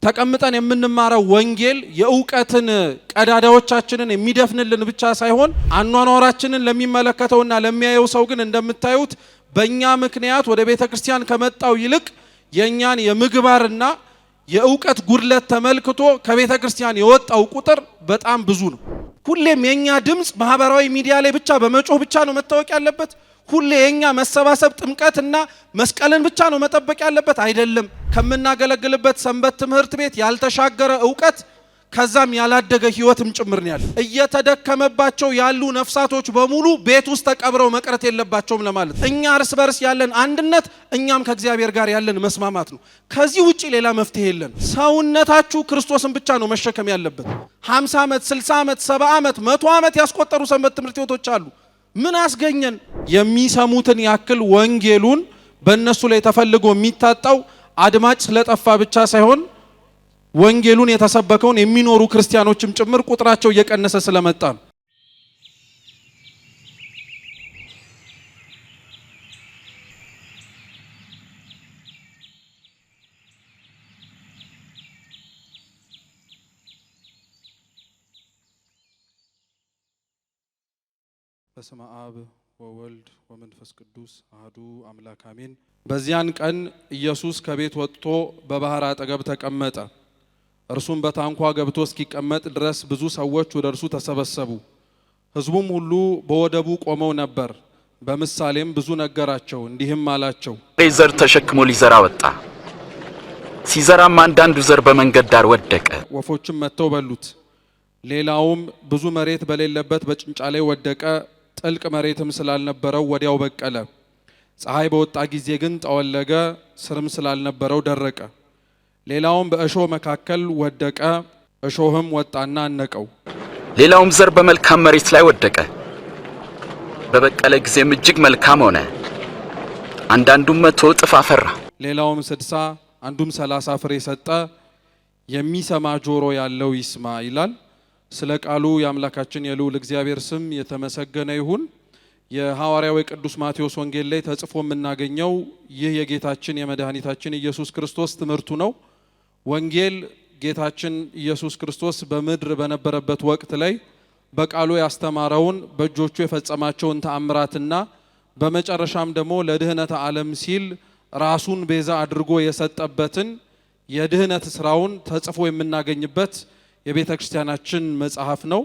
ተቀምጠን የምንማረው ወንጌል የእውቀትን ቀዳዳዎቻችንን የሚደፍንልን ብቻ ሳይሆን አኗኗራችንን ለሚመለከተውና ለሚያየው ሰው ግን እንደምታዩት በእኛ ምክንያት ወደ ቤተክርስቲያን ከመጣው ይልቅ የኛን የምግባርና የእውቀት ጉድለት ተመልክቶ ከቤተክርስቲያን የወጣው ቁጥር በጣም ብዙ ነው። ሁሌም የኛ ድምጽ ማህበራዊ ሚዲያ ላይ ብቻ በመጮህ ብቻ ነው መታወቅ ያለበት። ሁሌ የኛ መሰባሰብ ጥምቀትና መስቀልን ብቻ ነው መጠበቅ ያለበት አይደለም። ከምናገለግልበት ሰንበት ትምህርት ቤት ያልተሻገረ ዕውቀት ከዛም ያላደገ ህይወትም ጭምር ነው ያለው። እየተደከመባቸው ያሉ ነፍሳቶች በሙሉ ቤት ውስጥ ተቀብረው መቅረት የለባቸውም ለማለት እኛ እርስ በርስ ያለን አንድነት እኛም ከእግዚአብሔር ጋር ያለን መስማማት ነው። ከዚህ ውጪ ሌላ መፍትሄ የለም። ሰውነታችሁ ክርስቶስን ብቻ ነው መሸከም ያለበት። 50 ዓመት 60 ዓመት 70 ዓመት 100 ዓመት ያስቆጠሩ ሰንበት ትምህርት ቤቶች አሉ። ምን አስገኘን? የሚሰሙትን ያክል ወንጌሉን በእነሱ ላይ ተፈልጎ የሚታጣው አድማጭ ስለጠፋ ብቻ ሳይሆን ወንጌሉን የተሰበከውን የሚኖሩ ክርስቲያኖችም ጭምር ቁጥራቸው እየቀነሰ ስለመጣ ነው። በስመ አብ ወወልድ ወመንፈስ ቅዱስ አሐዱ አምላክ አሜን። በዚያን ቀን ኢየሱስ ከቤት ወጥቶ በባህር አጠገብ ተቀመጠ። እርሱም በታንኳ ገብቶ እስኪቀመጥ ድረስ ብዙ ሰዎች ወደ እርሱ ተሰበሰቡ። ሕዝቡም ሁሉ በወደቡ ቆመው ነበር። በምሳሌም ብዙ ነገራቸው፣ እንዲህም አላቸው። ዘር ተሸክሞ ሊዘራ ወጣ። ሲዘራም አንዳንዱ ዘር በመንገድ ዳር ወደቀ፣ ወፎችም መጥተው በሉት። ሌላውም ብዙ መሬት በሌለበት በጭንጫ ላይ ወደቀ። ጥልቅ መሬትም ስላልነበረው ወዲያው በቀለ። ፀሐይ በወጣ ጊዜ ግን ጠወለገ፣ ስርም ስላልነበረው ደረቀ። ሌላውም በእሾህ መካከል ወደቀ፣ እሾህም ወጣና አነቀው። ሌላውም ዘር በመልካም መሬት ላይ ወደቀ። በበቀለ ጊዜም እጅግ መልካም ሆነ። አንዳንዱም 100 እጥፍ አፈራ። ሌላውም 60 አንዱም 30 ፍሬ ሰጠ። የሚሰማ ጆሮ ያለው ይስማ ይላል። ስለ ቃሉ የአምላካችን የልዑል እግዚአብሔር ስም የተመሰገነ ይሁን። የሐዋርያው ቅዱስ ማቴዎስ ወንጌል ላይ ተጽፎ የምናገኘው ይህ የጌታችን የመድኃኒታችን ኢየሱስ ክርስቶስ ትምህርቱ ነው። ወንጌል ጌታችን ኢየሱስ ክርስቶስ በምድር በነበረበት ወቅት ላይ በቃሉ ያስተማረውን በእጆቹ የፈጸማቸውን ተአምራትና በመጨረሻም ደግሞ ለድህነተ ዓለም ሲል ራሱን ቤዛ አድርጎ የሰጠበትን የድህነት ስራውን ተጽፎ የምናገኝበት የቤተ ክርስቲያናችን መጽሐፍ ነው።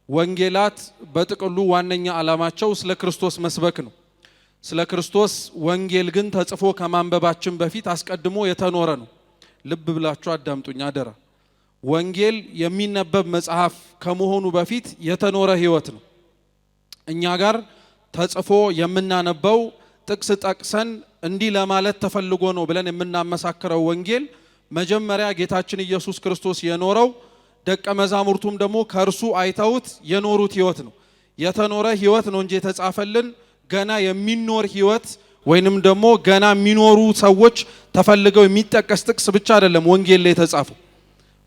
ወንጌላት በጥቅሉ ዋነኛ ዓላማቸው ስለ ክርስቶስ መስበክ ነው። ስለ ክርስቶስ ወንጌል ግን ተጽፎ ከማንበባችን በፊት አስቀድሞ የተኖረ ነው። ልብ ብላችሁ አዳምጡኝ አደራ። ወንጌል የሚነበብ መጽሐፍ ከመሆኑ በፊት የተኖረ ህይወት ነው። እኛ ጋር ተጽፎ የምናነበው ጥቅስ ጠቅሰን እንዲህ ለማለት ተፈልጎ ነው ብለን የምናመሳክረው ወንጌል መጀመሪያ ጌታችን ኢየሱስ ክርስቶስ የኖረው ደቀ መዛሙርቱም ደግሞ ከእርሱ አይተውት የኖሩት ህይወት ነው። የተኖረ ህይወት ነው እንጂ የተጻፈልን ገና የሚኖር ህይወት ወይንም ደግሞ ገና የሚኖሩ ሰዎች ተፈልገው የሚጠቀስ ጥቅስ ብቻ አይደለም ወንጌል ላይ የተጻፈው።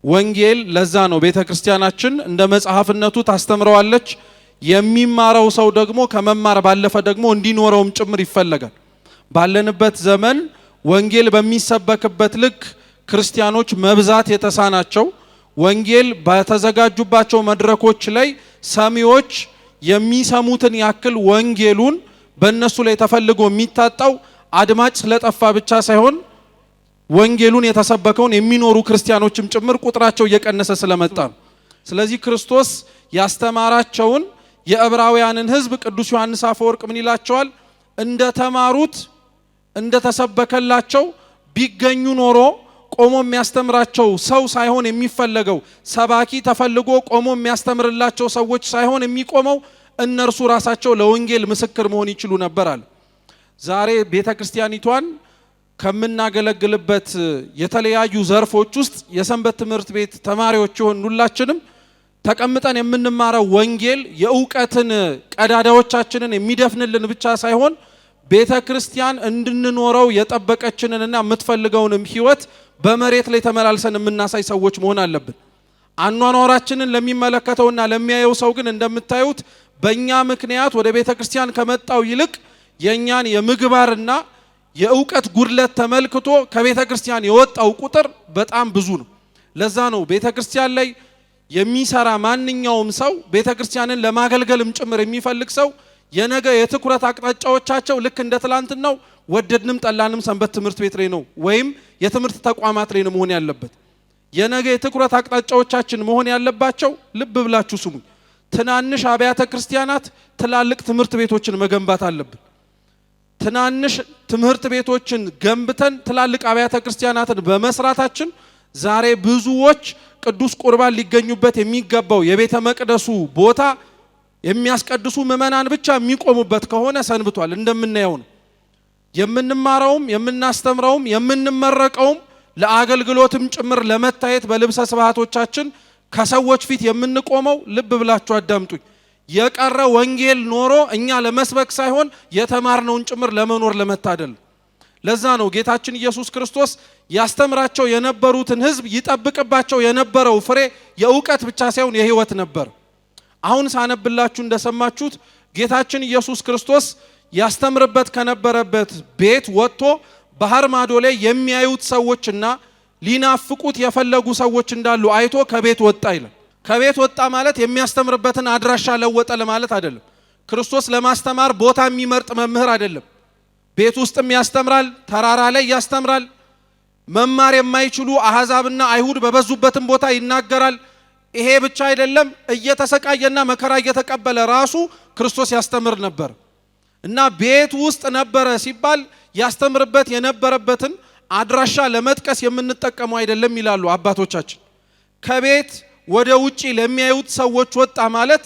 ወንጌል ለዛ ነው ቤተክርስቲያናችን እንደ መጽሐፍነቱ ታስተምረዋለች። የሚማረው ሰው ደግሞ ከመማር ባለፈ ደግሞ እንዲኖረውም ጭምር ይፈለጋል። ባለንበት ዘመን ወንጌል በሚሰበክበት ልክ ክርስቲያኖች መብዛት የተሳናቸው፣ ወንጌል በተዘጋጁባቸው መድረኮች ላይ ሰሚዎች የሚሰሙትን ያክል ወንጌሉን በእነሱ ላይ ተፈልጎ የሚታጣው አድማጭ ስለጠፋ ብቻ ሳይሆን ወንጌሉን የተሰበከውን የሚኖሩ ክርስቲያኖችም ጭምር ቁጥራቸው እየቀነሰ ስለመጣ ነው። ስለዚህ ክርስቶስ ያስተማራቸውን የዕብራውያንን ሕዝብ ቅዱስ ዮሐንስ አፈወርቅ ምን ይላቸዋል? እንደተማሩት እንደተሰበከላቸው ቢገኙ ኖሮ ቆሞ የሚያስተምራቸው ሰው ሳይሆን የሚፈለገው ሰባኪ ተፈልጎ ቆሞ የሚያስተምርላቸው ሰዎች ሳይሆን የሚቆመው እነርሱ ራሳቸው ለወንጌል ምስክር መሆን ይችሉ ነበር አለ። ዛሬ ቤተክርስቲያኒቷን ከምናገለግልበት የተለያዩ ዘርፎች ውስጥ የሰንበት ትምህርት ቤት ተማሪዎች የሆን ሁላችንም ተቀምጠን የምንማረው ወንጌል የእውቀትን ቀዳዳዎቻችንን የሚደፍንልን ብቻ ሳይሆን ቤተክርስቲያን እንድንኖረው የጠበቀችንንና የምትፈልገውንም ህይወት በመሬት ላይ ተመላልሰን የምናሳይ ሰዎች መሆን አለብን። አኗኗራችንን ለሚመለከተውና ለሚያየው ሰው ግን እንደምታዩት በእኛ ምክንያት ወደ ቤተክርስቲያን ከመጣው ይልቅ የኛን የምግባርና የእውቀት ጉድለት ተመልክቶ ከቤተክርስቲያን የወጣው ቁጥር በጣም ብዙ ነው። ለዛ ነው ቤተክርስቲያን ላይ የሚሰራ ማንኛውም ሰው ቤተክርስቲያንን ለማገልገልም ጭምር የሚፈልግ ሰው የነገ የትኩረት አቅጣጫዎቻቸው ልክ እንደ ትላንትናው ወደድንም ጠላንም ሰንበት ትምህርት ቤት ላይ ነው ወይም የትምህርት ተቋማት ላይ ነው መሆን ያለበት። የነገ የትኩረት አቅጣጫዎቻችን መሆን ያለባቸው ልብ ብላችሁ ስሙ፣ ትናንሽ አብያተ ክርስቲያናት ትላልቅ ትምህርት ቤቶችን መገንባት አለብን። ትናንሽ ትምህርት ቤቶችን ገንብተን ትላልቅ አብያተ ክርስቲያናትን በመስራታችን ዛሬ ብዙዎች ቅዱስ ቁርባን ሊገኙበት የሚገባው የቤተ መቅደሱ ቦታ የሚያስቀድሱ ምእመናን ብቻ የሚቆሙበት ከሆነ ሰንብቷል። እንደምናየው ነው የምንማረውም የምናስተምረውም የምንመረቀውም ለአገልግሎትም ጭምር ለመታየት በልብሰ ስብሐቶቻችን ከሰዎች ፊት የምንቆመው ልብ ብላችሁ አዳምጡኝ፣ የቀረ ወንጌል ኖሮ እኛ ለመስበክ ሳይሆን የተማርነውን ጭምር ለመኖር ለመታደል። ለዛ ነው ጌታችን ኢየሱስ ክርስቶስ ያስተምራቸው የነበሩትን ሕዝብ ይጠብቅባቸው የነበረው ፍሬ የእውቀት ብቻ ሳይሆን የሕይወት ነበር። አሁን ሳነብላችሁ እንደሰማችሁት ጌታችን ኢየሱስ ክርስቶስ ያስተምርበት ከነበረበት ቤት ወጥቶ ባህር ማዶ ላይ የሚያዩት ሰዎችና ሊናፍቁት የፈለጉ ሰዎች እንዳሉ አይቶ ከቤት ወጣ ይላል። ከቤት ወጣ ማለት የሚያስተምርበትን አድራሻ ለወጠ ለማለት አይደለም። ክርስቶስ ለማስተማር ቦታ የሚመርጥ መምህር አይደለም። ቤት ውስጥም ያስተምራል፣ ተራራ ላይ ያስተምራል። መማር የማይችሉ አሕዛብና አይሁድ በበዙበትም ቦታ ይናገራል። ይሄ ብቻ አይደለም፣ እየተሰቃየና መከራ እየተቀበለ ራሱ ክርስቶስ ያስተምር ነበር እና ቤት ውስጥ ነበረ ሲባል ያስተምርበት የነበረበትን አድራሻ ለመጥቀስ የምንጠቀመው አይደለም ይላሉ አባቶቻችን። ከቤት ወደ ውጪ ለሚያዩት ሰዎች ወጣ ማለት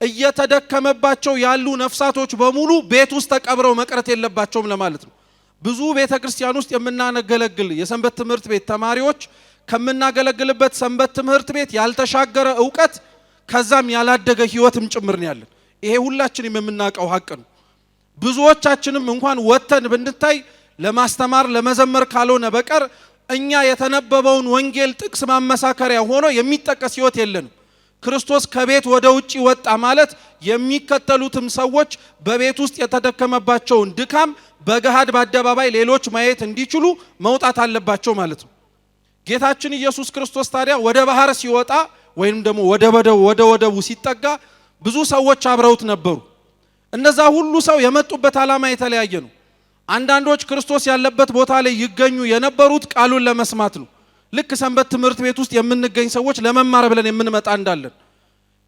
እየተደከመባቸው ያሉ ነፍሳቶች በሙሉ ቤት ውስጥ ተቀብረው መቅረት የለባቸውም ለማለት ነው። ብዙ ቤተ ክርስቲያን ውስጥ የምናገለግል የሰንበት ትምህርት ቤት ተማሪዎች ከምናገለግልበት ሰንበት ትምህርት ቤት ያልተሻገረ ዕውቀት ከዛም ያላደገ ሕይወትም ጭምር ነው ያለን። ይሄ ሁላችንም የምናውቀው ሀቅ ነው። ብዙዎቻችንም እንኳን ወጥተን ብንታይ ለማስተማር ለመዘመር ካልሆነ በቀር እኛ የተነበበውን ወንጌል ጥቅስ ማመሳከሪያ ሆኖ የሚጠቀስ ሕይወት የለንም። ክርስቶስ ከቤት ወደ ውጪ ወጣ ማለት የሚከተሉትም ሰዎች በቤት ውስጥ የተደከመባቸውን ድካም በገሃድ በአደባባይ ሌሎች ማየት እንዲችሉ መውጣት አለባቸው ማለት ነው። ጌታችን ኢየሱስ ክርስቶስ ታዲያ ወደ ባህር ሲወጣ ወይም ደግሞ ወደ ወደቡ ሲጠጋ ብዙ ሰዎች አብረውት ነበሩ። እነዛ ሁሉ ሰው የመጡበት ዓላማ የተለያየ ነው። አንዳንዶች ክርስቶስ ያለበት ቦታ ላይ ይገኙ የነበሩት ቃሉን ለመስማት ነው። ልክ ሰንበት ትምህርት ቤት ውስጥ የምንገኝ ሰዎች ለመማር ብለን የምንመጣ እንዳለን።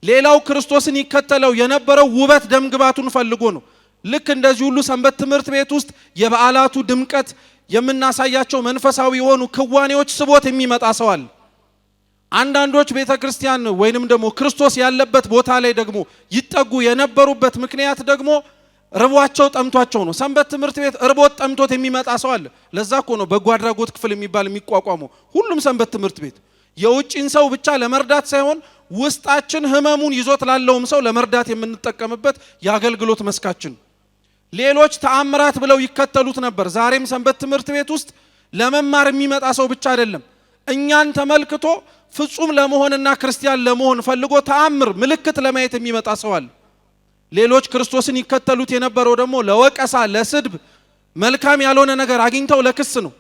ሌላው ክርስቶስን ይከተለው የነበረው ውበት ደምግባቱን ፈልጎ ነው። ልክ እንደዚህ ሁሉ ሰንበት ትምህርት ቤት ውስጥ የበዓላቱ ድምቀት የምናሳያቸው መንፈሳዊ የሆኑ ክዋኔዎች ስቦት የሚመጣ ሰው አለ። አንዳንዶች ቤተ ክርስቲያን ወይንም ደግሞ ክርስቶስ ያለበት ቦታ ላይ ደግሞ ይጠጉ የነበሩበት ምክንያት ደግሞ ርቧቸው ጠምቷቸው ነው። ሰንበት ትምህርት ቤት ርቦት ጠምቶት የሚመጣ ሰው አለ። ለዛ እኮ ነው በጎ አድራጎት ክፍል የሚባል የሚቋቋመው። ሁሉም ሰንበት ትምህርት ቤት የውጭን ሰው ብቻ ለመርዳት ሳይሆን ውስጣችን ህመሙን ይዞት ላለውም ሰው ለመርዳት የምንጠቀምበት የአገልግሎት መስካችን። ሌሎች ተአምራት ብለው ይከተሉት ነበር። ዛሬም ሰንበት ትምህርት ቤት ውስጥ ለመማር የሚመጣ ሰው ብቻ አይደለም፣ እኛን ተመልክቶ ፍጹም ለመሆንና ክርስቲያን ለመሆን ፈልጎ ተአምር ምልክት ለማየት የሚመጣ ሰው አለ። ሌሎች ክርስቶስን ይከተሉት የነበረው ደግሞ ለወቀሳ፣ ለስድብ፣ መልካም ያልሆነ ነገር አግኝተው ለክስ ነው።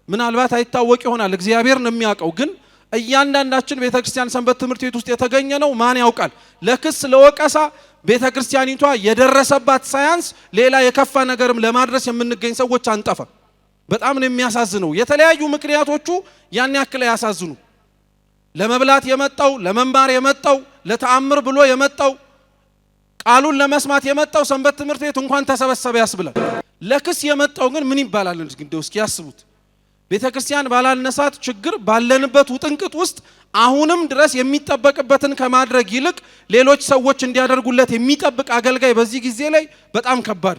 ምናልባት አይታወቅ ይሆናል፣ እግዚአብሔር ነው የሚያውቀው። ግን እያንዳንዳችን ቤተክርስቲያን ሰንበት ትምህርት ቤት ውስጥ የተገኘ ነው ማን ያውቃል? ለክስ ለወቀሳ ቤተክርስቲያኒቷ የደረሰባት ሳያንስ ሌላ የከፋ ነገርም ለማድረስ የምንገኝ ሰዎች አንጠፋ። በጣም ነው የሚያሳዝነው። የተለያዩ ምክንያቶቹ ያን ያክል ያሳዝኑ። ለመብላት የመጣው፣ ለመማር የመጣው፣ ለተአምር ብሎ የመጣው፣ ቃሉን ለመስማት የመጣው ሰንበት ትምህርት ቤት እንኳን ተሰበሰበ ያስብላል። ለክስ የመጣው ግን ምን ይባላል? እንደው እስኪ ያስቡት። ቤተክርስቲያን ባላነሳት ችግር ባለንበት ውጥንቅጥ ውስጥ አሁንም ድረስ የሚጠበቅበትን ከማድረግ ይልቅ ሌሎች ሰዎች እንዲያደርጉለት የሚጠብቅ አገልጋይ በዚህ ጊዜ ላይ በጣም ከባድ።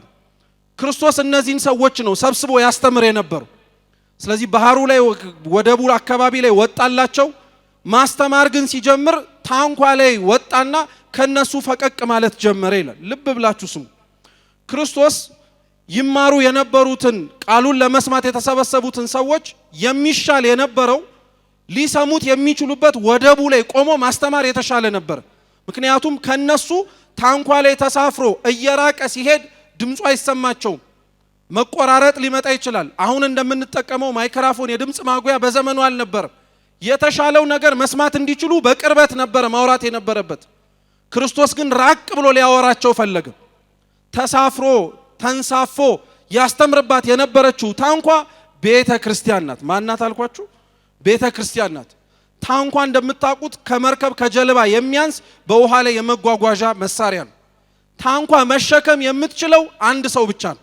ክርስቶስ እነዚህን ሰዎች ነው ሰብስቦ ያስተምር የነበረው። ስለዚህ ባህሩ ላይ ወደቡ አካባቢ ላይ ወጣላቸው። ማስተማር ግን ሲጀምር ታንኳ ላይ ወጣና ከነሱ ፈቀቅ ማለት ጀመረ ይላል። ልብ ብላችሁ ስሙ። ክርስቶስ ይማሩ የነበሩትን ቃሉን ለመስማት የተሰበሰቡትን ሰዎች የሚሻል የነበረው ሊሰሙት የሚችሉበት ወደቡ ላይ ቆሞ ማስተማር የተሻለ ነበር። ምክንያቱም ከነሱ ታንኳ ላይ ተሳፍሮ እየራቀ ሲሄድ ድምፁ አይሰማቸውም። መቆራረጥ ሊመጣ ይችላል። አሁን እንደምንጠቀመው ማይክራፎን የድምፅ ማጉያ በዘመኑ አልነበረም። የተሻለው ነገር መስማት እንዲችሉ በቅርበት ነበር ማውራት የነበረበት። ክርስቶስ ግን ራቅ ብሎ ሊያወራቸው ፈለገ። ተሳፍሮ ተንሳፎ ያስተምርባት የነበረችው ታንኳ ቤተ ክርስቲያን ናት። ማናት አልኳችሁ? ቤተ ክርስቲያን ናት። ታንኳ እንደምታውቁት ከመርከብ ከጀልባ የሚያንስ በውሃ ላይ የመጓጓዣ መሳሪያ ነው። ታንኳ መሸከም የምትችለው አንድ ሰው ብቻ ነው።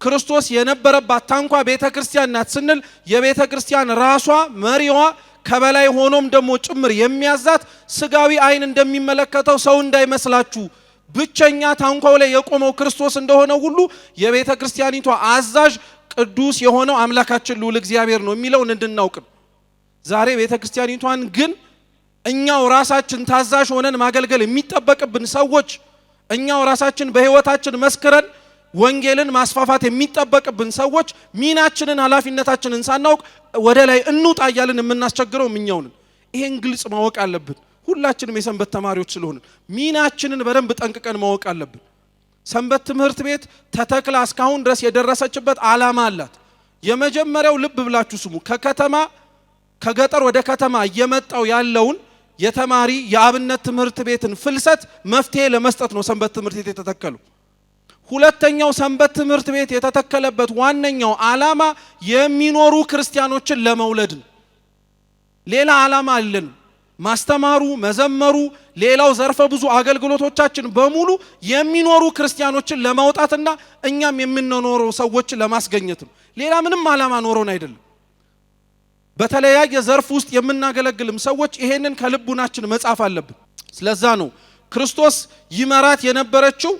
ክርስቶስ የነበረባት ታንኳ ቤተ ክርስቲያን ናት ስንል የቤተ ክርስቲያን ራሷ መሪዋ ከበላይ ሆኖም ደግሞ ጭምር የሚያዛት ስጋዊ አይን እንደሚመለከተው ሰው እንዳይመስላችሁ ብቸኛ ታንኳው ላይ የቆመው ክርስቶስ እንደሆነ ሁሉ የቤተ ክርስቲያኒቷ አዛዥ ቅዱስ የሆነው አምላካችን ልዑል እግዚአብሔር ነው የሚለውን እንድናውቅ። ዛሬ ቤተ ክርስቲያኒቷን ግን እኛው ራሳችን ታዛዥ ሆነን ማገልገል የሚጠበቅብን ሰዎች፣ እኛው ራሳችን በህይወታችን መስክረን ወንጌልን ማስፋፋት የሚጠበቅብን ሰዎች ሚናችንን ኃላፊነታችንን ሳናውቅ ወደ ላይ እንውጣ እያልን የምናስቸግረው እኛውን። ይሄን ግልጽ ማወቅ አለብን። ሁላችንም የሰንበት ተማሪዎች ስለሆንን ሚናችንን በደንብ ጠንቅቀን ማወቅ አለብን። ሰንበት ትምህርት ቤት ተተክላ እስካሁን ድረስ የደረሰችበት ዓላማ አላት። የመጀመሪያው ልብ ብላችሁ ስሙ። ከገጠር ወደ ከተማ እየመጣው ያለውን የተማሪ የአብነት ትምህርት ቤትን ፍልሰት መፍትሄ ለመስጠት ነው ሰንበት ትምህርት ቤት የተተከለው። ሁለተኛው ሰንበት ትምህርት ቤት የተተከለበት ዋነኛው ዓላማ የሚኖሩ ክርስቲያኖችን ለመውለድ ነው። ሌላ ዓላማ አለን። ማስተማሩ፣ መዘመሩ፣ ሌላው ዘርፈ ብዙ አገልግሎቶቻችን በሙሉ የሚኖሩ ክርስቲያኖችን ለማውጣትና እኛም የምንኖረው ሰዎችን ለማስገኘት ነው። ሌላ ምንም ዓላማ ኖሮን አይደለም። በተለያየ ዘርፍ ውስጥ የምናገለግልም ሰዎች ይሄንን ከልቡናችን መጻፍ አለብን። ስለዛ ነው ክርስቶስ ይመራት የነበረችው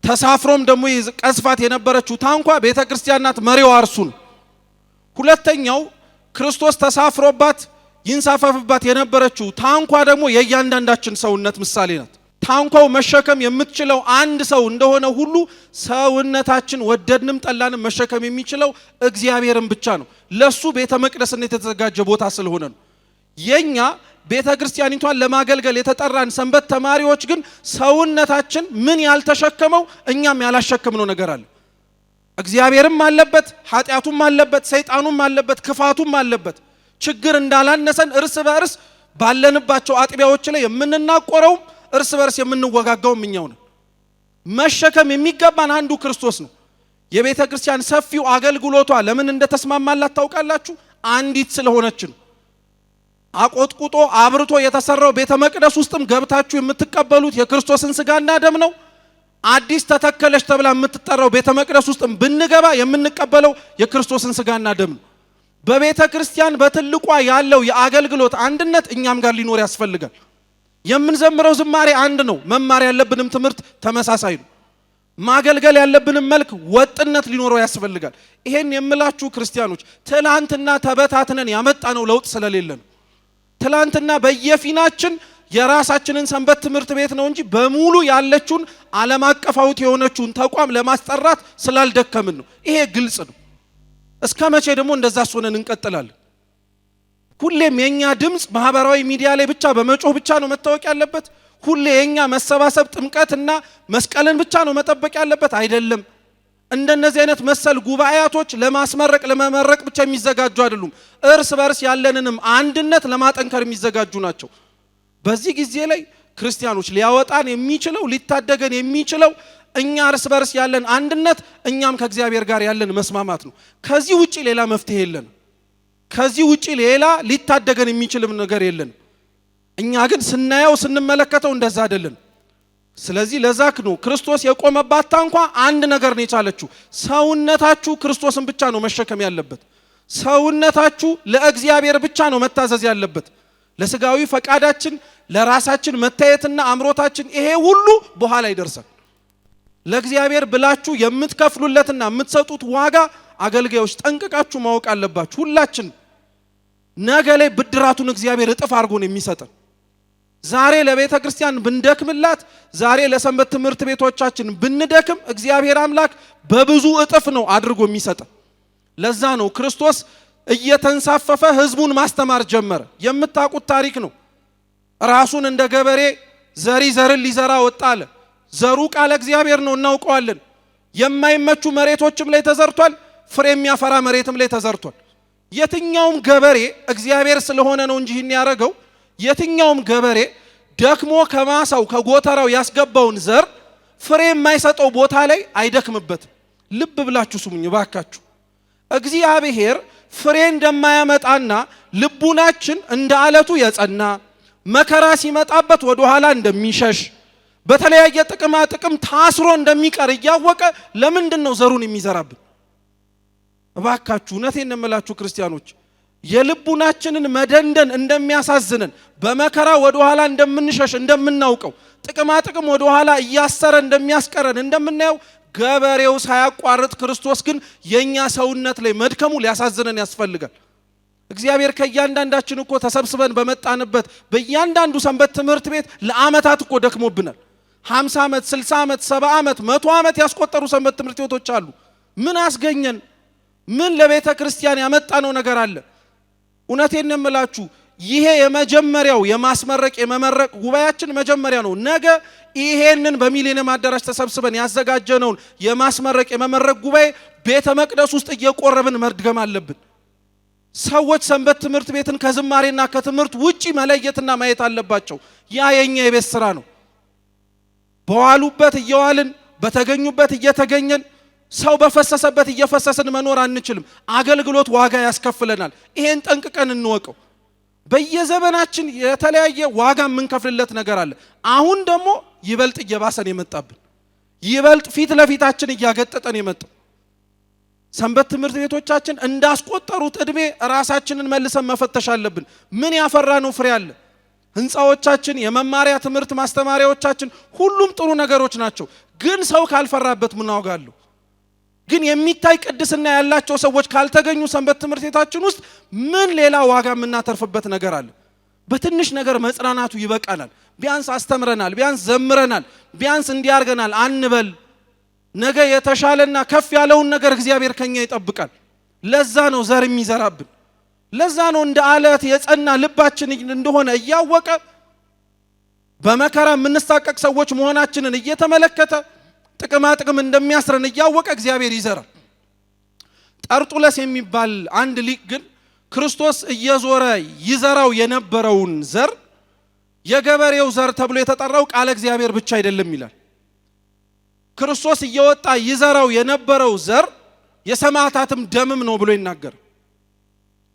ተሳፍሮም ደግሞ ቀዝፋት የነበረችው ታንኳ ቤተ ክርስቲያን ናት። መሪዋ እርሱ ነው። ሁለተኛው ክርስቶስ ተሳፍሮባት ይንሳፈፍባት የነበረችው ታንኳ ደግሞ የእያንዳንዳችን ሰውነት ምሳሌ ናት። ታንኳው መሸከም የምትችለው አንድ ሰው እንደሆነ ሁሉ ሰውነታችን ወደድንም ጠላንም መሸከም የሚችለው እግዚአብሔርን ብቻ ነው። ለሱ ቤተ መቅደስነት የተዘጋጀ ቦታ ስለሆነ ነው። የኛ ቤተ ክርስቲያኒቷን ለማገልገል የተጠራን ሰንበት ተማሪዎች ግን ሰውነታችን ምን ያልተሸከመው እኛም ያላሸከምነው ነገር አለ። እግዚአብሔርም አለበት፣ ኃጢአቱም አለበት፣ ሰይጣኑም አለበት፣ ክፋቱም አለበት። ችግር እንዳላነሰን እርስ በርስ ባለንባቸው አጥቢያዎች ላይ የምንናቆረውም እርስ በርስ የምንወጋጋውም እኛው ነን። መሸከም የሚገባን አንዱ ክርስቶስ ነው። የቤተ ክርስቲያን ሰፊው አገልግሎቷ ለምን እንደተስማማላት ታውቃላችሁ? አንዲት ስለሆነች ነው። አቆጥቁጦ አብርቶ የተሰራው ቤተ መቅደስ ውስጥም ገብታችሁ የምትቀበሉት የክርስቶስን ስጋና ደም ነው። አዲስ ተተከለች ተብላ የምትጠራው ቤተ መቅደስ ውስጥም ብንገባ የምንቀበለው የክርስቶስን ስጋና ደም ነው። በቤተ ክርስቲያን በትልቋ ያለው የአገልግሎት አንድነት እኛም ጋር ሊኖር ያስፈልጋል። የምንዘምረው ዝማሬ አንድ ነው። መማር ያለብንም ትምህርት ተመሳሳይ ነው። ማገልገል ያለብንም መልክ ወጥነት ሊኖረው ያስፈልጋል። ይሄን የምላችሁ ክርስቲያኖች ትላንትና ተበታትነን ያመጣነው ለውጥ ስለሌለ ነው። ትላንትና በየፊናችን የራሳችንን ሰንበት ትምህርት ቤት ነው እንጂ በሙሉ ያለችውን ዓለም አቀፋዊት የሆነችውን ተቋም ለማስጠራት ስላልደከምን ነው። ይሄ ግልጽ ነው። እስከ መቼ ደግሞ እንደዛ ሆነን እንቀጥላለን? ሁሌም የኛ ድምጽ ማህበራዊ ሚዲያ ላይ ብቻ በመጮህ ብቻ ነው መታወቅ ያለበት? ሁሌ የኛ መሰባሰብ ጥምቀትና መስቀልን ብቻ ነው መጠበቅ ያለበት? አይደለም። እንደነዚህ አይነት መሰል ጉባኤያቶች ለማስመረቅ ለመመረቅ ብቻ የሚዘጋጁ አይደሉም። እርስ በርስ ያለንንም አንድነት ለማጠንከር የሚዘጋጁ ናቸው። በዚህ ጊዜ ላይ ክርስቲያኖች ሊያወጣን የሚችለው ሊታደገን የሚችለው እኛ እርስ በርስ ያለን አንድነት፣ እኛም ከእግዚአብሔር ጋር ያለን መስማማት ነው። ከዚህ ውጪ ሌላ መፍትሄ የለን። ከዚህ ውጪ ሌላ ሊታደገን የሚችልም ነገር የለን። እኛ ግን ስናየው ስንመለከተው እንደዛ አይደለም። ስለዚህ ለዛክ ነው ክርስቶስ የቆመባት ታንኳ አንድ ነገር ነው የቻለችው። ሰውነታችሁ ክርስቶስን ብቻ ነው መሸከም ያለበት። ሰውነታችሁ ለእግዚአብሔር ብቻ ነው መታዘዝ ያለበት። ለስጋዊ ፈቃዳችን ለራሳችን መታየትና አምሮታችን ይሄ ሁሉ በኋላ ይደርሳል። ለእግዚአብሔር ብላችሁ የምትከፍሉለትና የምትሰጡት ዋጋ አገልጋዮች ጠንቅቃችሁ ማወቅ አለባችሁ። ሁላችን ነገ ላይ ብድራቱን እግዚአብሔር እጥፍ አድርጎ ነው የሚሰጠን። ዛሬ ለቤተ ክርስቲያን ብንደክምላት፣ ዛሬ ለሰንበት ትምህርት ቤቶቻችን ብንደክም እግዚአብሔር አምላክ በብዙ እጥፍ ነው አድርጎ የሚሰጠን። ለዛ ነው ክርስቶስ እየተንሳፈፈ ህዝቡን ማስተማር ጀመረ። የምታውቁት ታሪክ ነው። ራሱን እንደ ገበሬ ዘርን ሊዘራ ወጣ አለ። ዘሩ ቃለ እግዚአብሔር ነው፣ እናውቀዋለን። የማይመቹ መሬቶችም ላይ ተዘርቷል፣ ፍሬ የሚያፈራ መሬትም ላይ ተዘርቷል። የትኛውም ገበሬ እግዚአብሔር ስለሆነ ነው እንጂ ይህን ያደረገው የትኛውም ገበሬ ደክሞ ከማሳው ከጎተራው ያስገባውን ዘር ፍሬ የማይሰጠው ቦታ ላይ አይደክምበትም። ልብ ብላችሁ ስሙኝ ባካችሁ። እግዚአብሔር ፍሬ እንደማያመጣና ልቡናችን እንደ አለቱ የጸና መከራ ሲመጣበት ወደ ኋላ እንደሚሸሽ በተለያየ ጥቅም ታስሮ እንደሚቀር እያወቀ ለምንድን ነው ዘሩን የሚዘራብን? ባካችሁ እውነቴን እንምላችሁ ክርስቲያኖች የልቡናችንን መደንደን እንደሚያሳዝነን በመከራ ወደ ኋላ እንደምንሸሽ እንደምናውቀው ጥቅም ወደ ኋላ እያሰረ እንደሚያስቀረን እንደምናየው ገበሬው ሳያቋርጥ ክርስቶስ ግን የኛ ሰውነት ላይ መድከሙ ሊያሳዝነን ያስፈልጋል። እግዚአብሔር ከእያንዳንዳችን እኮ ተሰብስበን በመጣንበት በእያንዳንዱ ሰንበት ትምህርት ቤት ለዓመታት እኮ ደክሞብናል። 50 ዓመት 60 ዓመት 70 ዓመት 100 ዓመት ያስቆጠሩ ሰንበት ትምህርት ቤቶች አሉ። ምን አስገኘን? ምን ለቤተ ክርስቲያን ያመጣነው ነገር አለ? እውነቴን እምላችሁ ይሄ የመጀመሪያው የማስመረቅ የመመረቅ ጉባኤያችን መጀመሪያ ነው። ነገ ይሄንን በሚሊኒየም አዳራሽ ተሰብስበን ያዘጋጀነውን የማስመረቅ የመመረቅ ጉባኤ ቤተ መቅደስ ውስጥ እየቆረብን መድገም አለብን። ሰዎች ሰንበት ትምህርት ቤትን ከዝማሬና ከትምህርት ውጪ መለየትና ማየት አለባቸው። ያ የኛ የቤት ስራ ነው። በዋሉበት እየዋልን በተገኙበት እየተገኘን ሰው በፈሰሰበት እየፈሰስን መኖር አንችልም። አገልግሎት ዋጋ ያስከፍለናል። ይሄን ጠንቅቀን እንወቀው። በየዘመናችን የተለያየ ዋጋ የምንከፍልለት ነገር አለ። አሁን ደግሞ ይበልጥ እየባሰን የመጣብን ይበልጥ ፊት ለፊታችን እያገጠጠን የመጣው ሰንበት ትምህርት ቤቶቻችን እንዳስቆጠሩት እድሜ ራሳችንን መልሰን መፈተሽ አለብን። ምን ያፈራነው ፍሬ አለ? ህንፃዎቻችን፣ የመማሪያ ትምህርት ማስተማሪያዎቻችን ሁሉም ጥሩ ነገሮች ናቸው። ግን ሰው ካልፈራበት ምን ዋጋ አለው? ግን የሚታይ ቅድስና ያላቸው ሰዎች ካልተገኙ ሰንበት ትምህርት ቤታችን ውስጥ ምን ሌላ ዋጋ የምናተርፍበት ነገር አለ? በትንሽ ነገር መጽናናቱ ይበቃናል። ቢያንስ አስተምረናል፣ ቢያንስ ዘምረናል፣ ቢያንስ እንዲያርገናል አንበል። ነገ የተሻለና ከፍ ያለውን ነገር እግዚአብሔር ከኛ ይጠብቃል። ለዛ ነው ዘር የሚዘራብን። ለዛ ነው እንደ አለት የጸና ልባችን እንደሆነ እያወቀ በመከራ የምንሳቀቅ ሰዎች መሆናችንን እየተመለከተ ጥቅም እንደሚያስረን እያወቀ እግዚአብሔር ይዘራል። ጠርጡለስ የሚባል አንድ ሊቅ ግን ክርስቶስ እየዞረ ይዘራው የነበረውን ዘር የገበሬው ዘር ተብሎ የተጠራው ቃለ እግዚአብሔር ብቻ አይደለም ይላል። ክርስቶስ እየወጣ ይዘራው የነበረው ዘር የሰማዕታትም ደምም ነው ብሎ ይናገር።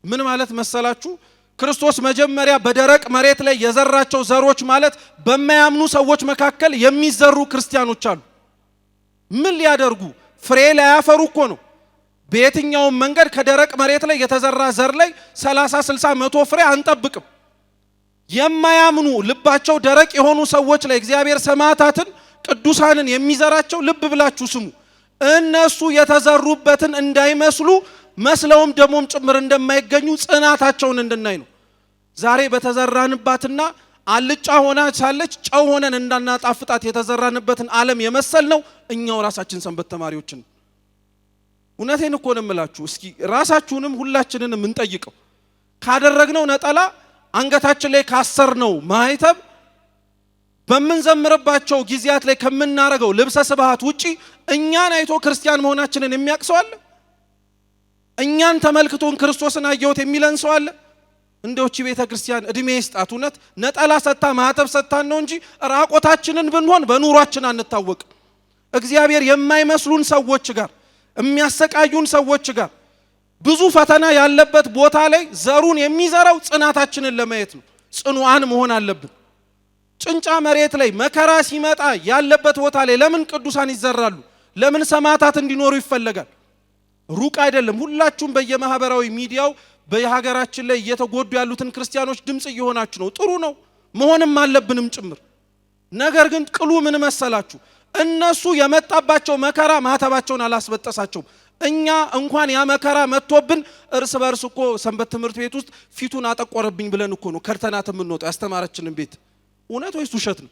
ምን ማለት መሰላችሁ? ክርስቶስ መጀመሪያ በደረቅ መሬት ላይ የዘራቸው ዘሮች ማለት በማያምኑ ሰዎች መካከል የሚዘሩ ክርስቲያኖች አሉ። ምን ሊያደርጉ? ፍሬ ላያፈሩ እኮ ነው። በየትኛውም መንገድ ከደረቅ መሬት ላይ የተዘራ ዘር ላይ 30 60 100 ፍሬ አንጠብቅም። የማያምኑ ልባቸው ደረቅ የሆኑ ሰዎች ላይ እግዚአብሔር ሰማዕታትን ቅዱሳንን የሚዘራቸው ልብ ብላችሁ ስሙ። እነሱ የተዘሩበትን እንዳይመስሉ መስለውም ደሞም ጭምር እንደማይገኙ ጽናታቸውን እንድናይ ነው። ዛሬ በተዘራንባትና አልጫ ሆና ሳለች ጨው ሆነን እንዳናጣፍጣት የተዘራንበትን ዓለም የመሰል ነው እኛው ራሳችን ሰንበት ተማሪዎችን። እውነቴን እኮ ነው የምላችሁ። እስኪ ራሳችሁንም ሁላችንንም እንጠይቀው። ካደረግነው ነጠላ አንገታችን ላይ ካሰርነው ማህተብ በምንዘምርባቸው ጊዜያት ላይ ከምናረገው ልብሰ ስብሐት ውጪ እኛን አይቶ ክርስቲያን መሆናችንን የሚያቅሰው አለ? እኛን ተመልክቶን ክርስቶስን አየሁት የሚለን ሰው አለ? እንደውቺ ቤተ ክርስቲያን እድሜ ይስጣት። እውነት ነጠላ ሰጥታ ማህተብ ሰጥታን ነው እንጂ ራቆታችንን ብንሆን በኑሯችን አንታወቅ። እግዚአብሔር የማይመስሉን ሰዎች ጋር የሚያሰቃዩን ሰዎች ጋር ብዙ ፈተና ያለበት ቦታ ላይ ዘሩን የሚዘራው ጽናታችንን ለማየት ነው። ጽኑዓን መሆን አለብን። ጭንጫ መሬት ላይ መከራ ሲመጣ ያለበት ቦታ ላይ ለምን ቅዱሳን ይዘራሉ? ለምን ሰማዕታት እንዲኖሩ ይፈለጋል? ሩቅ አይደለም። ሁላችሁም በየማህበራዊ ሚዲያው በሀገራችን ላይ እየተጎዱ ያሉትን ክርስቲያኖች ድምጽ እየሆናችሁ ነው። ጥሩ ነው፣ መሆንም አለብንም ጭምር። ነገር ግን ቅሉ ምን መሰላችሁ? እነሱ የመጣባቸው መከራ ማህተባቸውን አላስበጠሳቸውም። እኛ እንኳን ያ መከራ መጥቶብን እርስ በርስ እኮ ሰንበት ትምህርት ቤት ውስጥ ፊቱን አጠቆረብኝ ብለን እኮ ነው ከርተናት የምንወጣው ያስተማረችንን ቤት። እውነት ወይስ ውሸት ነው?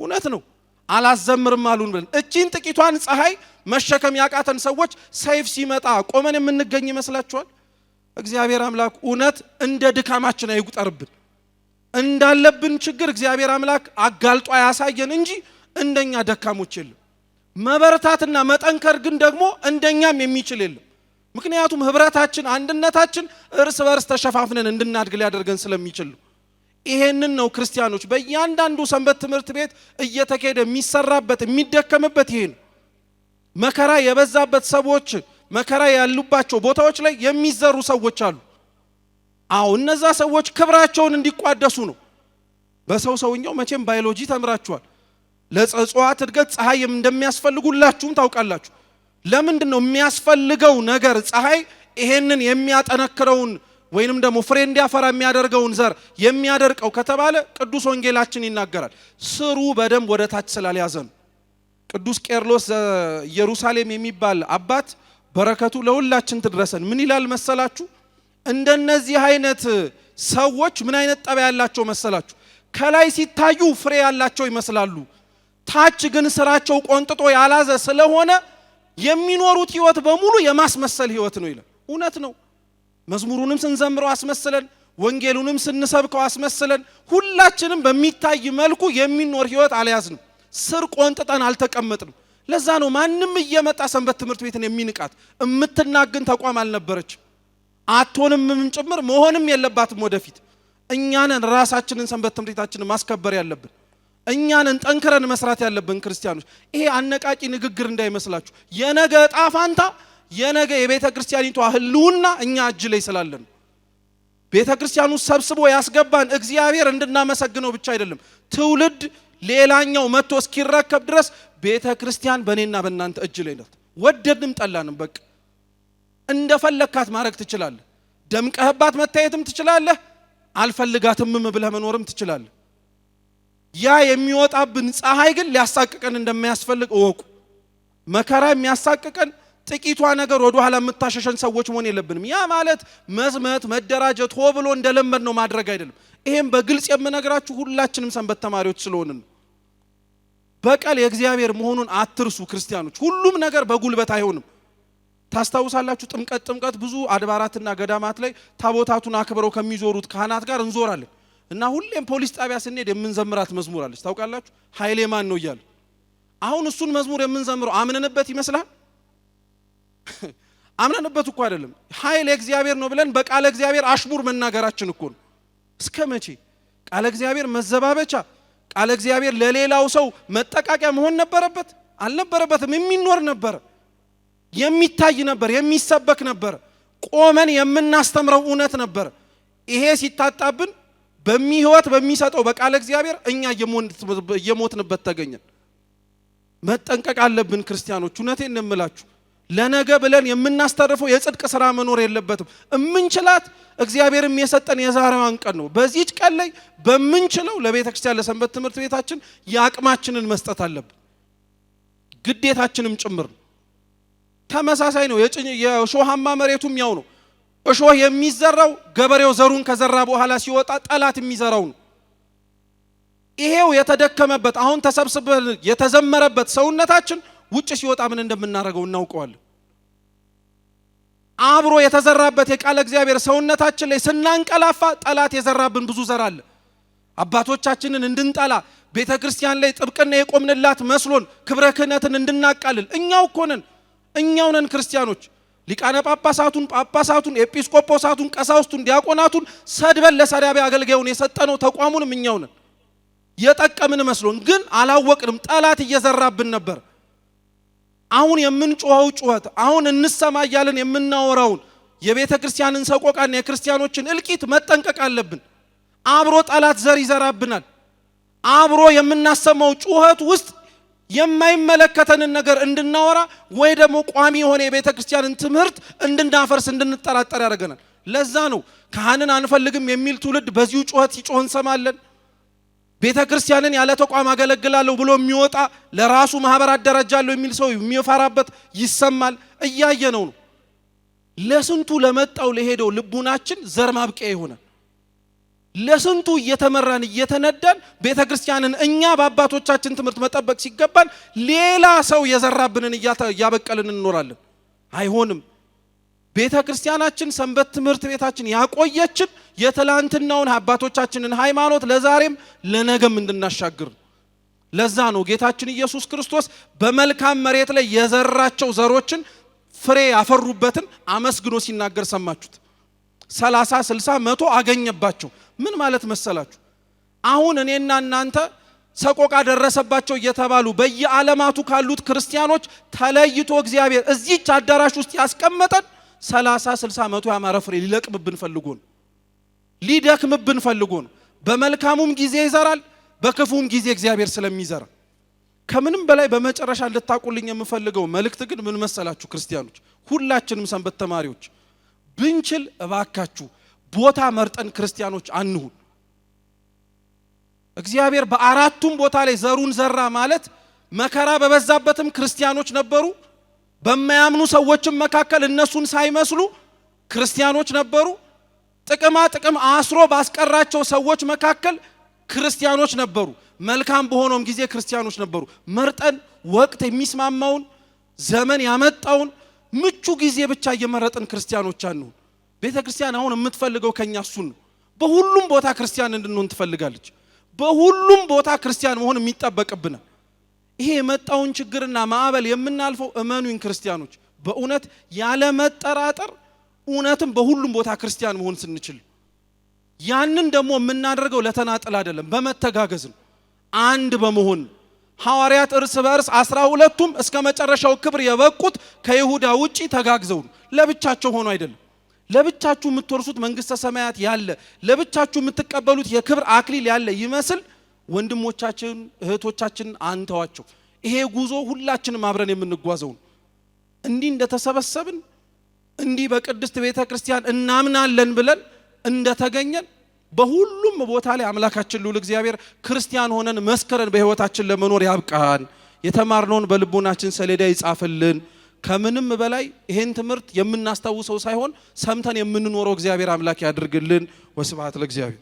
እውነት ነው። አላዘምርም አሉን ብለን እቺን ጥቂቷን ፀሐይ መሸከም ያቃተን ሰዎች ሰይፍ ሲመጣ ቆመን የምንገኝ ይመስላችኋል? እግዚአብሔር አምላክ እውነት እንደ ድካማችን አይቁጠርብን። እንዳለብን ችግር እግዚአብሔር አምላክ አጋልጦ ያሳየን እንጂ እንደኛ ደካሞች የለም። መበረታትና መጠንከር ግን ደግሞ እንደኛም የሚችል የለም። ምክንያቱም ህብረታችን አንድነታችን እርስ በርስ ተሸፋፍነን እንድናድግ ሊያደርገን ስለሚችል ይሄንን ነው ክርስቲያኖች በእያንዳንዱ ሰንበት ትምህርት ቤት እየተካሄደ የሚሰራበት የሚደከምበት ይሄን መከራ የበዛበት ሰዎች መከራ ያሉባቸው ቦታዎች ላይ የሚዘሩ ሰዎች አሉ። አዎ እነዛ ሰዎች ክብራቸውን እንዲቋደሱ ነው። በሰውኛው መቼም ባዮሎጂ ተምራችኋል። ለእጽዋት እድገት ፀሐይ እንደሚያስፈልጉላችሁም ታውቃላችሁ። ለምንድን ነው የሚያስፈልገው ነገር ፀሐይ ይሄንን የሚያጠነክረውን ወይንም ደግሞ ፍሬ እንዲያፈራ የሚያደርገውን ዘር የሚያደርቀው ከተባለ ቅዱስ ወንጌላችን ይናገራል። ስሩ በደንብ ወደ ታች ስላልያዘ ነው። ቅዱስ ቄርሎስ ኢየሩሳሌም የሚባል አባት በረከቱ ለሁላችን ትድረሰን ምን ይላል መሰላችሁ? እንደነዚህ አይነት ሰዎች ምን አይነት ጠባይ ያላቸው መሰላችሁ? ከላይ ሲታዩ ፍሬ ያላቸው ይመስላሉ፣ ታች ግን ስራቸው ቆንጥጦ ያላዘ ስለሆነ የሚኖሩት ህይወት በሙሉ የማስመሰል ህይወት ነው ይላል። እውነት ነው። መዝሙሩንም ስንዘምረው አስመስለን፣ ወንጌሉንም ስንሰብከው አስመስለን፣ ሁላችንም በሚታይ መልኩ የሚኖር ህይወት አልያዝንም። ስር ቆንጥጠን አልተቀመጥንም። ለዛ ነው ማንም እየመጣ ሰንበት ትምህርት ቤትን የሚንቃት። እምትናግን ተቋም አልነበረች፣ አትሆንም ጭምር መሆንም የለባትም ወደፊት። እኛንን ራሳችንን ሰንበት ትምህርት ቤታችንን ማስከበር ያለብን፣ እኛንን ጠንክረን መስራት ያለብን ክርስቲያኖች። ይሄ አነቃቂ ንግግር እንዳይመስላችሁ። የነገ ዕጣ ፋንታ የነገ የቤተ ክርስቲያኒቷ ህልውና እኛ እጅ ላይ ስላለን ቤተ ክርስቲያኑ ሰብስቦ ያስገባን እግዚአብሔር እንድናመሰግነው ብቻ አይደለም፣ ትውልድ ሌላኛው መጥቶ እስኪረከብ ድረስ ቤተ ክርስቲያን በእኔና በእናንተ እጅ ላይ ናት። ወደድንም ጠላንም በቃ እንደፈለካት ማድረግ ትችላለህ። ደምቀህባት መታየትም ትችላለህ፣ አልፈልጋትም ብለህ መኖርም ትችላለህ። ያ የሚወጣብን ፀሐይ ግን ሊያሳቅቀን እንደማያስፈልግ እወቁ። መከራ የሚያሳቅቀን ጥቂቷ ነገር ወደ ኋላ የምታሸሸን ሰዎች መሆን የለብንም። ያ ማለት መዝመት መደራጀት ሆ ብሎ እንደለመድ ነው ማድረግ አይደለም። ይሄም በግልጽ የምነግራችሁ ሁላችንም ሰንበት ተማሪዎች ስለሆንን ነው። በቀል የእግዚአብሔር መሆኑን አትርሱ ክርስቲያኖች። ሁሉም ነገር በጉልበት አይሆንም። ታስታውሳላችሁ ጥምቀት ብዙ አድባራትና ገዳማት ላይ ታቦታቱን አክብረው ከሚዞሩት ካህናት ጋር እንዞራለን እና ሁሌም ፖሊስ ጣቢያ ስንሄድ የምንዘምራት መዝሙር አለች። ታውቃላችሁ ኃይሌ ማን ነው እያለ። አሁን እሱን መዝሙር የምንዘምረው አምነንበት ይመስላል? አምነንበት እኮ አይደለም። ኃይል የእግዚአብሔር ነው ብለን በቃለ እግዚአብሔር አሽሙር መናገራችን እኮ ነው። እስከ መቼ ቃለ እግዚአብሔር መዘባበቻ፣ ቃለ እግዚአብሔር ለሌላው ሰው መጠቃቂያ መሆን ነበረበት? አልነበረበትም። የሚኖር ነበር፣ የሚታይ ነበር፣ የሚሰበክ ነበር፣ ቆመን የምናስተምረው እውነት ነበር። ይሄ ሲታጣብን በሚህይወት በሚሰጠው በቃለ እግዚአብሔር እኛ እየሞትንበት ተገኘን። መጠንቀቅ አለብን ክርስቲያኖች። እውነቴን ነው የምላችሁ። ለነገ ብለን የምናስተርፈው የጽድቅ ስራ መኖር የለበትም። እምንችላት እግዚአብሔርም የሰጠን የዛሬዋን ቀን ነው። በዚህች ቀን ላይ በምንችለው ለቤተ ክርስቲያን ለሰንበት ትምህርት ቤታችን የአቅማችንን መስጠት አለብን፣ ግዴታችንም ጭምር ነው። ተመሳሳይ ነው። የእሾሃማ መሬቱም ያው ነው። እሾህ የሚዘራው ገበሬው ዘሩን ከዘራ በኋላ ሲወጣ ጠላት የሚዘራው ነው። ይሄው የተደከመበት አሁን ተሰብስበን የተዘመረበት ሰውነታችን ውጭ ሲወጣ ምን እንደምናደርገው እናውቀዋለን። አብሮ የተዘራበት የቃለ እግዚአብሔር ሰውነታችን ላይ ስናንቀላፋ ጠላት የዘራብን ብዙ ዘር አለ። አባቶቻችንን እንድንጠላ ቤተ ክርስቲያን ላይ ጥብቅና የቆምንላት መስሎን ክብረ ክህነትን እንድናቃልል እኛው ነን ክርስቲያኖች። ሊቃነ ጳጳሳቱን ኤጲስቆጶሳቱን ቀሳውስቱን ዲያቆናቱን ሰድበን ለሰዳቢ አገልጋዩን የሰጠነው ተቋሙንም እኛው ነን። የጠቀምን መስሎን ግን አላወቅንም። ጠላት እየዘራብን ነበር። አሁን የምንጮኸው ጩኸት አሁን እንሰማ እያልን የምናወራውን የቤተ ክርስቲያንን ሰቆቃና የክርስቲያኖችን እልቂት መጠንቀቅ አለብን። አብሮ ጠላት ዘር ይዘራብናል። አብሮ የምናሰማው ጩኸት ውስጥ የማይመለከተንን ነገር እንድናወራ ወይ ደግሞ ቋሚ የሆነ የቤተ ክርስቲያንን ትምህርት እንድናፈርስ እንድንጠራጠር ያደርገናል። ለዛ ነው ካህንን አንፈልግም የሚል ትውልድ በዚሁ ጩኸት ሲጮህ እንሰማለን። ቤተ ክርስቲያንን ያለ ተቋም አገለግላለሁ ብሎ የሚወጣ ለራሱ ማህበር አደረጃለሁ የሚል ሰው የሚፈራበት ይሰማል። እያየነው ነው። ለስንቱ ለመጣው ለሄደው ልቡናችን ዘር ማብቂያ ይሆናል። ለስንቱ እየተመራን እየተነዳን ቤተ ክርስቲያንን እኛ በአባቶቻችን ትምህርት መጠበቅ ሲገባን ሌላ ሰው የዘራብንን እያበቀልን እንኖራለን። አይሆንም። ቤተ ክርስቲያናችን ሰንበት ትምህርት ቤታችን ያቆየችን የትላንትናውን አባቶቻችንን ሃይማኖት ለዛሬም ለነገም እንድናሻግር። ለዛ ነው ጌታችን ኢየሱስ ክርስቶስ በመልካም መሬት ላይ የዘራቸው ዘሮችን ፍሬ ያፈሩበትን አመስግኖ ሲናገር ሰማችሁት። 30 60 100 አገኘባቸው። ምን ማለት መሰላችሁ? አሁን እኔና እናንተ ሰቆቃ ደረሰባቸው እየተባሉ በየዓለማቱ ካሉት ክርስቲያኖች ተለይቶ እግዚአብሔር እዚህች አዳራሽ ውስጥ ያስቀመጠን 30 60 100 ያማረ ፍሬ ሊለቅምብን ፈልጎ ነው፣ ሊደክምብን ፈልጎ ነው። በመልካሙም ጊዜ ይዘራል፣ በክፉም ጊዜ እግዚአብሔር ስለሚዘራ። ከምንም በላይ በመጨረሻ እንድታቁልኝ የምፈልገው መልእክት ግን ምን መሰላችሁ? ክርስቲያኖች ሁላችንም ሰንበት ተማሪዎች ብንችል እባካችሁ ቦታ መርጠን ክርስቲያኖች አንሁን። እግዚአብሔር በአራቱም ቦታ ላይ ዘሩን ዘራ ማለት መከራ በበዛበትም ክርስቲያኖች ነበሩ፣ በማያምኑ ሰዎችም መካከል እነሱን ሳይመስሉ ክርስቲያኖች ነበሩ፣ ጥቅማ ጥቅም አስሮ ባስቀራቸው ሰዎች መካከል ክርስቲያኖች ነበሩ፣ መልካም በሆነም ጊዜ ክርስቲያኖች ነበሩ። መርጠን ወቅት የሚስማማውን ዘመን ያመጣውን ምቹ ጊዜ ብቻ እየመረጥን ክርስቲያኖች አንሁን። ቤተ ክርስቲያን አሁን የምትፈልገው ከኛ እሱን ነው። በሁሉም ቦታ ክርስቲያን እንድንሆን ትፈልጋለች። በሁሉም ቦታ ክርስቲያን መሆን የሚጠበቅብን። ይሄ የመጣውን ችግርና ማዕበል የምናልፈው እመኑኝ ክርስቲያኖች በእውነት ያለ መጠራጠር እውነትም በሁሉም ቦታ ክርስቲያን መሆን ስንችል፣ ያንን ደግሞ የምናደርገው ለተናጠል አይደለም፣ በመተጋገዝ ነው፣ አንድ በመሆን። ሐዋርያት እርስ በእርስ 12ቱም እስከ መጨረሻው ክብር የበቁት ከይሁዳ ውጪ ተጋግዘው ነው፣ ለብቻቸው ሆኖ አይደለም። ለብቻችሁ የምትወርሱት መንግስተ ሰማያት ያለ፣ ለብቻችሁ የምትቀበሉት የክብር አክሊል ያለ ይመስል ወንድሞቻችን እህቶቻችን አንተዋቸው። ይሄ ጉዞ ሁላችንም አብረን የምንጓዘው ነው። እንዲህ እንደተሰበሰብን እንዲህ በቅድስት ቤተ ክርስቲያን እናምናለን ብለን እንደተገኘን በሁሉም ቦታ ላይ አምላካችን ልዑል እግዚአብሔር ክርስቲያን ሆነን መስከረን በህይወታችን ለመኖር ያብቃን። የተማርነውን በልቦናችን ሰሌዳ ይጻፍልን። ከምንም በላይ ይሄን ትምህርት የምናስታውሰው ሳይሆን ሰምተን የምንኖረው እግዚአብሔር አምላክ ያድርግልን። ወስብሐት ለእግዚአብሔር።